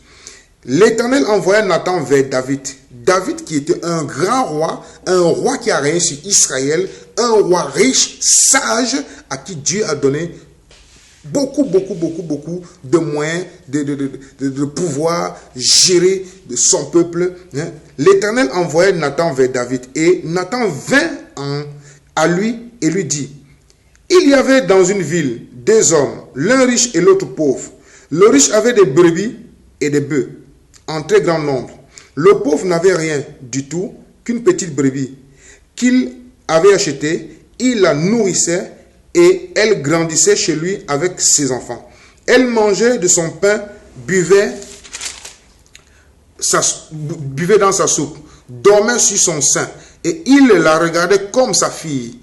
L'Éternel envoya Nathan vers David. David qui était un grand roi, un roi qui a régné sur Israël, un roi riche, sage, à qui Dieu a donné beaucoup de moyens de pouvoir gérer son peuple. L'Éternel envoyait Nathan vers David et Nathan vint à lui et lui dit, il y avait dans une ville 2 hommes, l'un riche et l'autre pauvre. Le riche avait des brebis et des bœufs en très grand nombre. Le pauvre n'avait rien du tout qu'une petite brebis qu'il avait achetée. Il la nourrissait et elle grandissait chez lui avec ses enfants. Elle mangeait de son pain, buvait dans sa soupe, dormait sur son sein et il la regardait comme sa fille.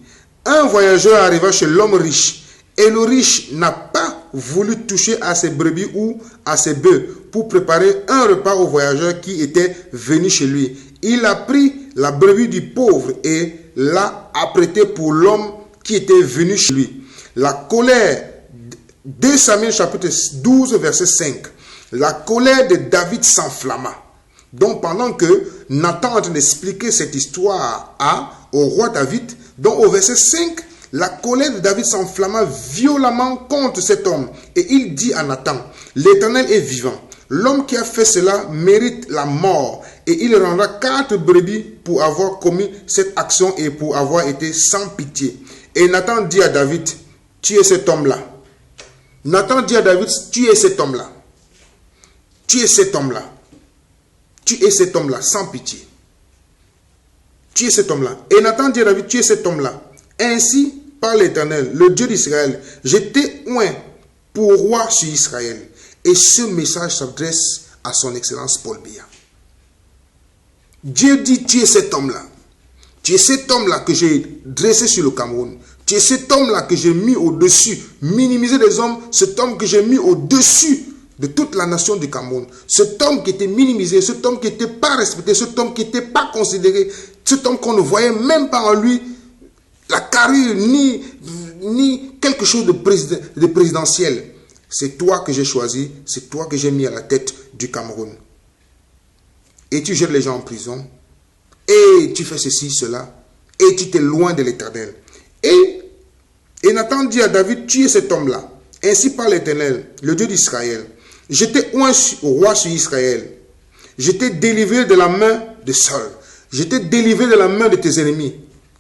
Un voyageur arriva chez l'homme riche et le riche n'a pas voulu toucher à ses brebis ou à ses bœufs pour préparer un repas au voyageur qui était venu chez lui. Il a pris la brebis du pauvre et l'a apprêtée pour l'homme qui était venu chez lui. La colère, 2 Samuel chapitre 12 verset 5, la colère de David s'enflamma. Donc pendant que Nathan est en train d'expliquer cette histoire au roi David, donc au verset 5, la colère de David s'enflamma violemment contre cet homme. Et il dit à Nathan, l'Éternel est vivant. L'homme qui a fait cela mérite la mort. Et il rendra 4 brebis pour avoir commis cette action et pour avoir été sans pitié. Et Nathan dit à David, tu es cet homme-là. Nathan dit à David, tu es cet homme-là. Tu es cet homme-là. Tu es cet homme-là, sans pitié. Tu es cet homme-là. Et Nathan dit à David, tu es cet homme-là. Ainsi, par l'Éternel, le Dieu d'Israël, je t'ai oint pour roi sur Israël. Et ce message s'adresse à son excellence Paul Biya. Dieu dit, tu es cet homme-là. Tu es cet homme-là que j'ai dressé sur le Cameroun. Tu es cet homme-là que j'ai mis au-dessus, minimisé des hommes, cet homme que j'ai mis au-dessus de toute la nation du Cameroun. Cet homme qui était minimisé, cet homme qui n'était pas respecté, cet homme qui n'était pas considéré, cet homme qu'on ne voyait même pas en lui la carrure ni quelque chose de présidentiel. C'est toi que j'ai choisi, c'est toi que j'ai mis à la tête du Cameroun. Et tu jettes les gens en prison, et tu fais ceci, cela, et tu t'es loin de l'Éternel. Et Nathan dit à David, tu es cet homme-là. Ainsi par l'Éternel, le Dieu d'Israël. Je t'ai oint au roi sur Israël. Je t'ai délivré de la main de Saul. Je t'ai délivré de la main de tes ennemis.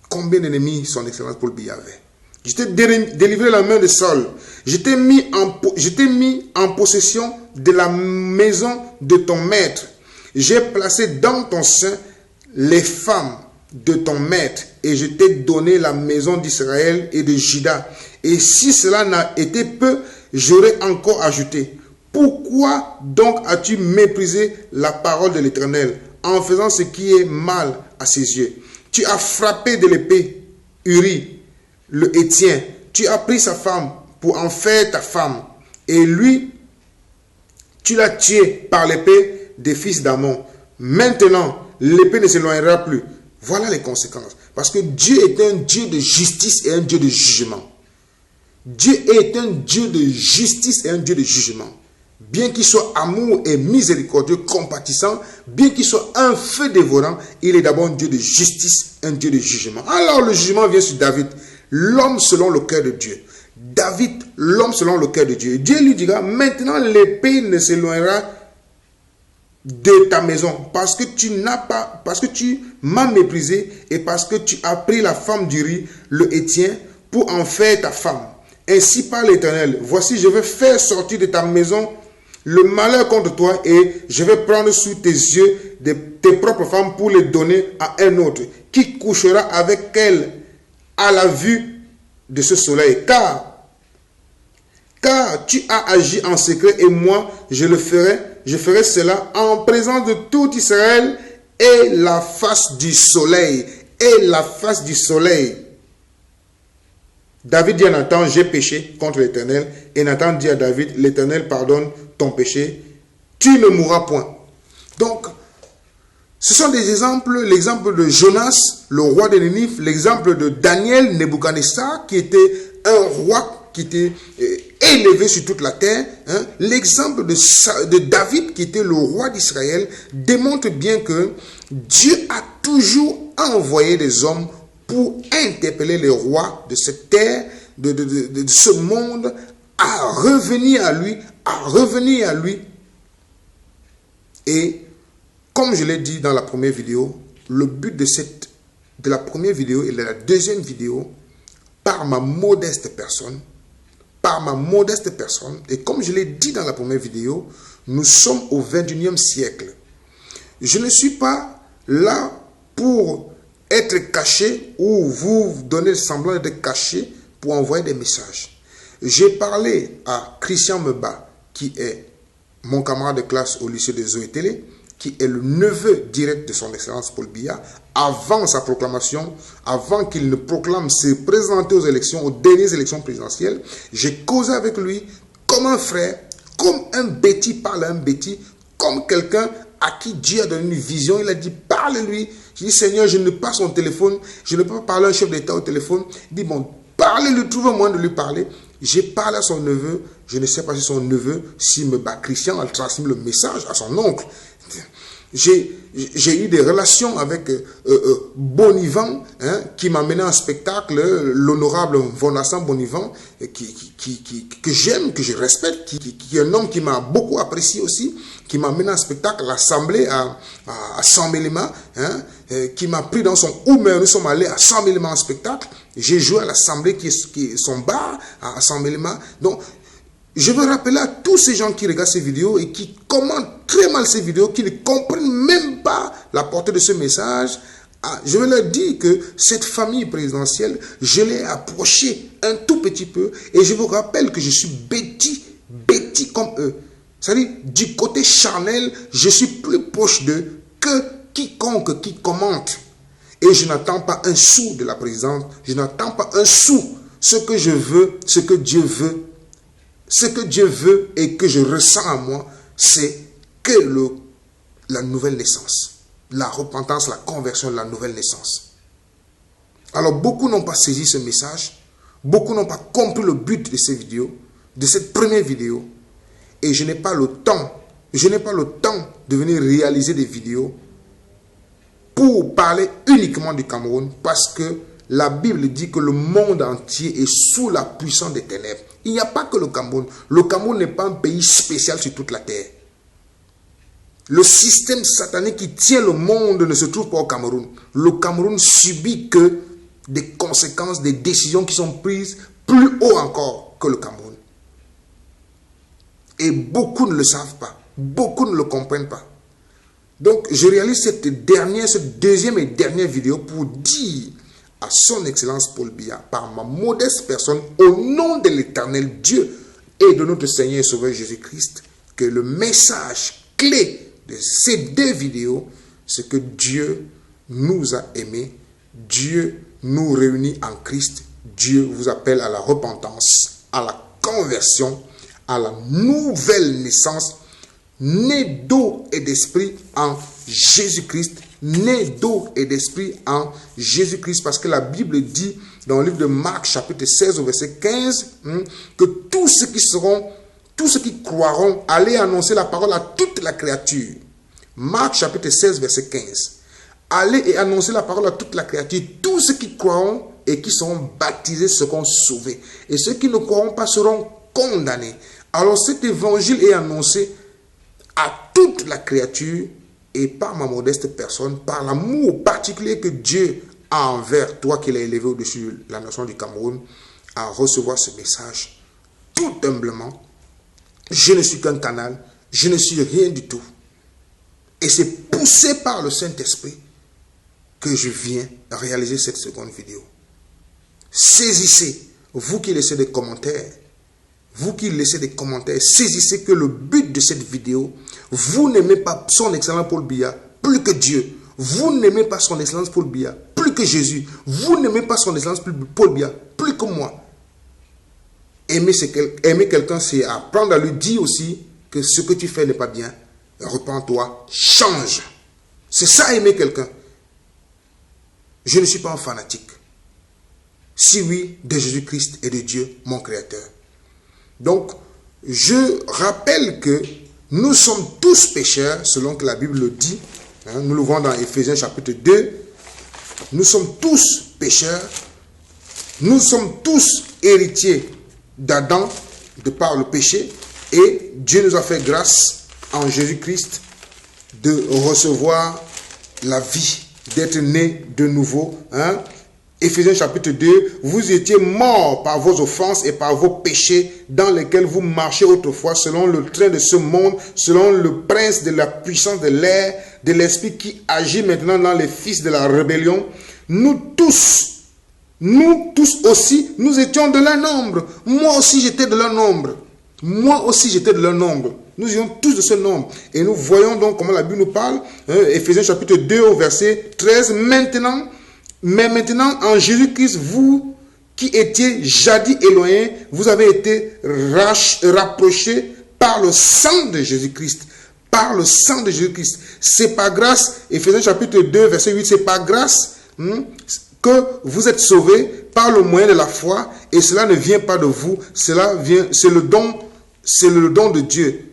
Combien d'ennemis son excellence Paul Biya avait? Je t'ai délivré de la main de Saul. Je t'ai mis en possession de la maison de ton maître. J'ai placé dans ton sein les femmes de ton maître et je t'ai donné la maison d'Israël et de Juda. Et si cela n'a été peu, j'aurais encore ajouté. Pourquoi donc as-tu méprisé la parole de l'Éternel en faisant ce qui est mal à ses yeux? Tu as frappé de l'épée Uri, le Héthien. Tu as pris sa femme pour en faire ta femme. Et lui, tu l'as tué par l'épée des fils d'Ammon. Maintenant, l'épée ne s'éloignera plus. Voilà les conséquences. Parce que Dieu est un Dieu de justice et un Dieu de jugement. Dieu est un Dieu de justice et un Dieu de jugement. Bien qu'il soit amour et miséricordieux, compatissant, bien qu'il soit un feu dévorant, il est d'abord un Dieu de justice, un Dieu de jugement. Alors le jugement vient sur David, l'homme selon le cœur de Dieu. David, l'homme selon le cœur de Dieu. Dieu lui dira, maintenant l'épée ne s'éloignera de ta maison, parce que tu m'as méprisé et parce que tu as pris la femme d'Uri, le Héthien, pour en faire ta femme. Ainsi parle l'Éternel, voici, je vais faire sortir de ta maison le malheur contre toi et je vais prendre sous tes yeux tes propres femmes pour les donner à un autre qui couchera avec elle à la vue de ce soleil. Car tu as agi en secret et moi je ferai cela en présence de tout Israël et la face du soleil. Et la face du soleil. David dit à Nathan, j'ai péché contre l'Éternel. Et Nathan dit à David, l'Éternel pardonne ton péché. Tu ne mourras point. Donc, ce sont des exemples, l'exemple de Jonas, le roi de Ninive, l'exemple de Daniel, Nebuchadnezzar, qui était un roi qui était élevé sur toute la terre. L'exemple de David, qui était le roi d'Israël, démontre bien que Dieu a toujours envoyé des hommes pour interpeller les rois de cette terre, de ce monde, à revenir à lui. Et comme je l'ai dit dans la première vidéo, le but de la première vidéo et de la deuxième vidéo, par ma modeste personne, et comme je l'ai dit dans la première vidéo, nous sommes au 21e siècle. Je ne suis pas là pour être caché ou vous donner le semblant d'être caché pour envoyer des messages. J'ai parlé à Christian Meba, qui est mon camarade de classe au lycée de Zoé-Télé, qui est le neveu direct de son excellence Paul Biya, avant sa proclamation, avant qu'il ne proclame se présenter aux élections, aux dernières élections présidentielles. J'ai causé avec lui comme un frère, comme un bêtis parle à un bêtis, comme quelqu'un à qui Dieu a donné une vision. Il a dit, parle-lui. J'ai dit, Seigneur, je n'ai pas son téléphone, je ne peux pas parler à un chef d'État au téléphone. Il dit, bon, parlez-lui, trouve un moyen de lui parler. J'ai parlé à son neveu, je ne sais pas si son neveu, si Christian a transmis le message à son oncle. J'ai eu des relations avec Bonivan, qui m'a mené en spectacle, l'honorable Vonassan Bonivan, que j'aime, que je respecte, qui est un homme qui m'a beaucoup apprécié aussi, qui m'a mené en spectacle à l'Assemblée à Saint-Mélima, qui m'a pris dans son Oumer. Nous sommes allés à Saint-Mélima en spectacle. J'ai joué à l'Assemblée qui est son bar à Saint-Mélima. Donc, je veux rappeler à tous ces gens qui regardent ces vidéos et qui commentent très mal ces vidéos, qui ne comprennent même pas la portée de ce message. Je veux leur dire que cette famille présidentielle, je l'ai approchée un tout petit peu et je vous rappelle que je suis bêtis comme eux. C'est-à-dire, du côté charnel, je suis plus proche d'eux que quiconque qui commente. Et je n'attends pas un sou de la présidence, je n'attends pas un sou. Ce que je veux, ce que Dieu veut, ce que Dieu veut et que je ressens à moi, c'est que la nouvelle naissance, la repentance, la conversion de la nouvelle naissance. Alors beaucoup n'ont pas saisi ce message, beaucoup n'ont pas compris le but de ces vidéos, de cette première vidéo, et je n'ai pas le temps de venir réaliser des vidéos pour parler uniquement du Cameroun, parce que la Bible dit que le monde entier est sous la puissance des ténèbres. Il n'y a pas que le Cameroun. Le Cameroun n'est pas un pays spécial sur toute la terre. Le système satanique qui tient le monde ne se trouve pas au Cameroun. Le Cameroun subit que des conséquences, des décisions qui sont prises plus haut encore que le Cameroun. Et beaucoup ne le savent pas. Beaucoup ne le comprennent pas. Donc, je réalise cette deuxième et dernière vidéo pour dire à son excellence Paul Biya, par ma modeste personne, au nom de l'éternel Dieu et de notre Seigneur et Sauveur Jésus-Christ, que le message clé de ces deux vidéos, c'est que Dieu nous a aimés, Dieu nous réunit en Christ, Dieu vous appelle à la repentance, à la conversion, à la nouvelle naissance, né d'eau et d'esprit en Jésus-Christ, né d'eau et d'esprit en Jésus-Christ, parce que la Bible dit dans le livre de Marc chapitre 16 au verset 15 que tous ceux qui croiront, allez annoncer la parole à toute la créature. Marc chapitre 16 verset 15. Allez et annoncer la parole à toute la créature. Tous ceux qui croiront et qui seront baptisés seront sauvés. Et ceux qui ne croiront pas seront condamnés. Alors cet évangile est annoncé à toute la créature et par ma modeste personne, par l'amour particulier que Dieu a envers toi qu'il a élevé au-dessus de la nation du Cameroun, à recevoir ce message tout humblement. Je ne suis qu'un canal, je ne suis rien du tout. Et c'est poussé par le Saint-Esprit que je viens réaliser cette seconde vidéo. Saisissez, vous qui laissez des commentaires, saisissez que le but de cette vidéo, vous n'aimez pas son excellence Paul Biya plus que Dieu. Vous n'aimez pas son excellence Paul Biya plus que Jésus. Vous n'aimez pas son excellence Paul Biya plus que moi. Aimer quelqu'un, c'est apprendre à lui dire aussi que ce que tu fais n'est pas bien. Repends-toi, change. C'est ça aimer quelqu'un. Je ne suis pas un fanatique. Si oui, de Jésus-Christ et de Dieu, mon Créateur. Donc, je rappelle que nous sommes tous pécheurs, selon que la Bible le dit. Nous le voyons dans Éphésiens chapitre 2. Nous sommes tous pécheurs. Nous sommes tous héritiers d'Adam, de par le péché. Et Dieu nous a fait grâce en Jésus-Christ de recevoir la vie, d'être né de nouveau. Éphésiens chapitre 2, vous étiez morts par vos offenses et par vos péchés dans lesquels vous marchiez autrefois selon le train de ce monde, selon le prince de la puissance de l'air, de l'esprit qui agit maintenant dans les fils de la rébellion. Nous tous aussi, nous étions de leur nombre. Moi aussi j'étais de leur nombre. Nous étions tous de ce nombre. Et nous voyons donc comment la Bible nous parle. Éphésiens chapitre 2 au verset 13. Mais maintenant, en Jésus-Christ, vous qui étiez jadis éloignés, vous avez été rapprochés par le sang de Jésus-Christ. Par le sang de Jésus-Christ. C'est par grâce, Éphésiens chapitre 2, verset 8, c'est par grâce que vous êtes sauvés par le moyen de la foi, et cela ne vient pas de vous, c'est le don de Dieu.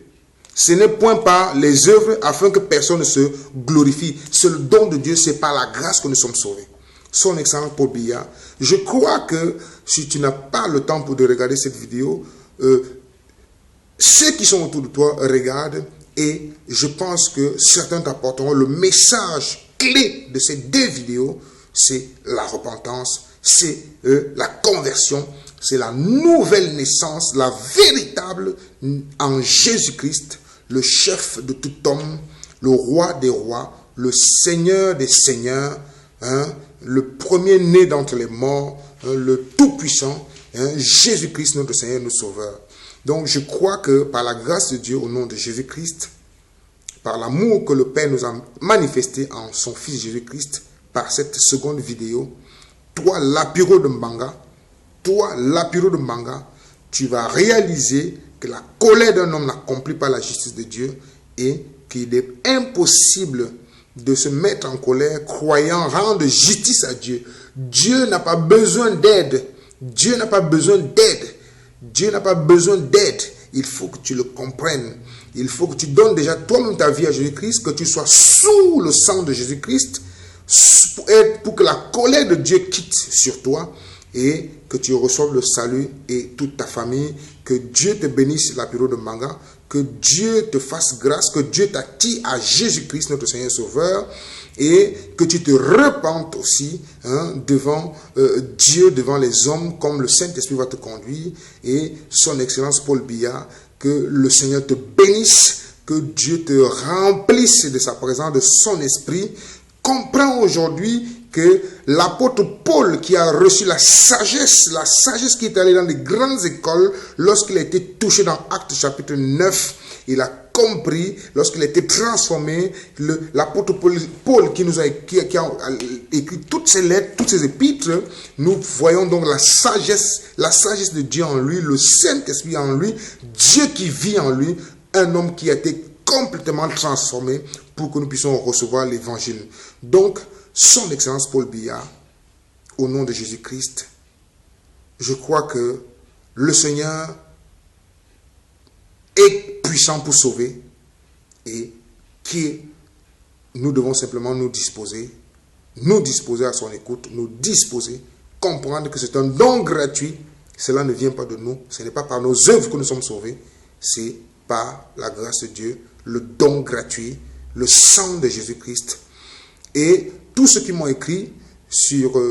Ce n'est point par les œuvres afin que personne ne se glorifie. C'est le don de Dieu, c'est par la grâce que nous sommes sauvés. Son excellence Paul Biya. Je crois que si tu n'as pas le temps de regarder cette vidéo, ceux qui sont autour de toi regardent et je pense que certains t'apporteront le message clé de ces deux vidéos, c'est la repentance, c'est la conversion, c'est la nouvelle naissance, la véritable en Jésus-Christ, le chef de tout homme, le roi des rois, le seigneur des seigneurs, le premier-né d'entre les morts, le tout-puissant, Jésus-Christ, notre Seigneur, notre Sauveur. Donc, je crois que par la grâce de Dieu, au nom de Jésus-Christ, par l'amour que le Père nous a manifesté en son Fils Jésus-Christ, par cette seconde vidéo, toi, Lapiro de Mbanga, tu vas réaliser que la colère d'un homme n'accomplit pas la justice de Dieu et qu'il est impossible de se mettre en colère, croyant rendre justice à Dieu. Dieu n'a pas besoin d'aide. Dieu n'a pas besoin d'aide. Dieu n'a pas besoin d'aide. Il faut que tu le comprennes. Il faut que tu donnes déjà toi-même ta vie à Jésus-Christ, que tu sois sous le sang de Jésus-Christ, pour que la colère de Dieu quitte sur toi et que tu reçoives le salut et toute ta famille. Que Dieu te bénisse, la Lapiro de Mbanga. Que Dieu te fasse grâce, que Dieu t'attire à Jésus-Christ, notre Seigneur Sauveur, et que tu te repentes aussi devant Dieu, devant les hommes, comme le Saint-Esprit va te conduire, et son Excellence Paul Biya, que le Seigneur te bénisse, que Dieu te remplisse de sa présence, de son esprit. Comprends aujourd'hui que l'apôtre Paul, qui a reçu la sagesse qui est allée dans les grandes écoles, lorsqu'il a été touché dans Actes chapitre 9, il a compris, lorsqu'il a été transformé, l'apôtre Paul qui a écrit toutes ces lettres, toutes ces épîtres, nous voyons donc la sagesse de Dieu en lui, le Saint-Esprit en lui, Dieu qui vit en lui, un homme qui a été complètement transformé pour que nous puissions recevoir l'évangile. Donc, son Excellence Paul Biya, au nom de Jésus-Christ, je crois que le Seigneur est puissant pour sauver et que nous devons simplement nous disposer à son écoute, nous disposer comprendre que c'est un don gratuit. Cela ne vient pas de nous. Ce n'est pas par nos œuvres que nous sommes sauvés. C'est par la grâce de Dieu, le don gratuit, le sang de Jésus-Christ. Et tous ceux qui m'ont écrit sur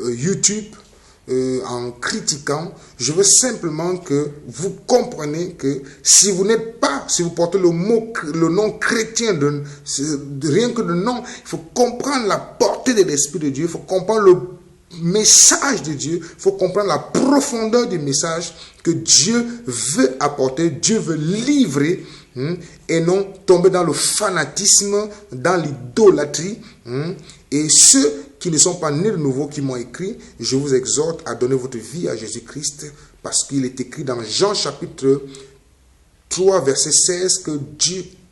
YouTube, en critiquant, je veux simplement que vous compreniez que si vous n'êtes pas, si vous portez le nom chrétien, rien que de nom, il faut comprendre la portée de l'Esprit de Dieu, il faut comprendre le message de Dieu, il faut comprendre la profondeur du message que Dieu veut apporter, Dieu veut livrer, et non tomber dans le fanatisme, dans l'idolâtrie. Et ceux qui ne sont pas nés de nouveau, qui m'ont écrit, je vous exhorte à donner votre vie à Jésus-Christ, parce qu'il est écrit dans Jean chapitre 3, verset 16, que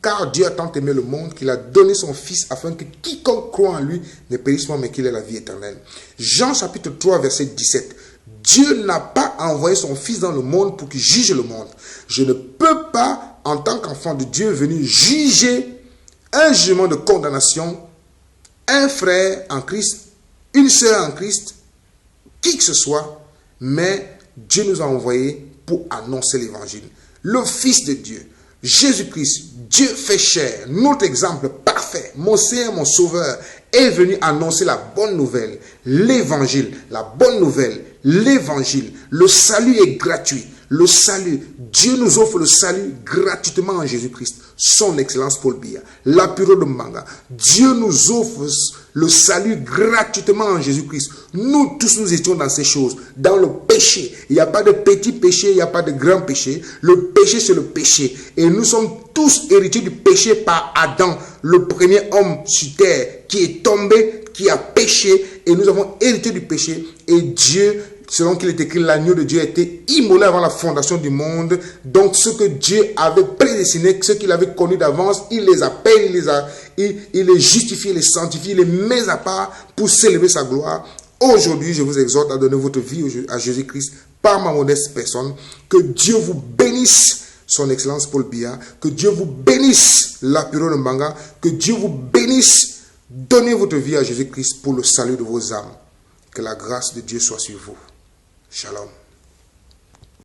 car Dieu a tant aimé le monde qu'il a donné son Fils afin que quiconque croit en lui ne périsse pas mais qu'il ait la vie éternelle. Jean chapitre 3, verset 17. Dieu n'a pas envoyé son Fils dans le monde pour qu'il juge le monde. Je ne peux pas, en tant qu'enfant de Dieu, venir juger un jugement de condamnation, un frère en Christ, une sœur en Christ, qui que ce soit, mais Dieu nous a envoyés pour annoncer l'évangile. Le Fils de Dieu, Jésus-Christ, Dieu fait chair, notre exemple parfait, mon Seigneur, mon Sauveur, est venu annoncer la bonne nouvelle, l'évangile, la bonne nouvelle, l'évangile. Le salut est gratuit. Le salut, Dieu nous offre le salut gratuitement en Jésus-Christ. Son Excellence Paul Biya, l'apuro de Mbanga. Dieu nous offre le salut gratuitement en Jésus-Christ. Nous tous, nous étions dans ces choses, dans le péché. Il n'y a pas de petit péché, il n'y a pas de grand péché. Le péché, c'est le péché. Et nous sommes tous héritiers du péché par Adam, le premier homme sur terre qui est tombé, qui a péché. Et nous avons hérité du péché. Et Dieu, selon qu'il est écrit, l'agneau de Dieu a été immolé avant la fondation du monde. Donc, ce que Dieu avait prédestiné, ce qu'il avait connu d'avance, il les appelle, il les justifie, il les sanctifie, il les met à part pour célébrer sa gloire. Aujourd'hui, je vous exhorte à donner votre vie à Jésus-Christ par ma modeste personne. Que Dieu vous bénisse, son Excellence Paul Biya. Que Dieu vous bénisse, l'apuro de Mbanga. Que Dieu vous bénisse. Donnez votre vie à Jésus-Christ pour le salut de vos âmes. Que la grâce de Dieu soit sur vous. Shalom.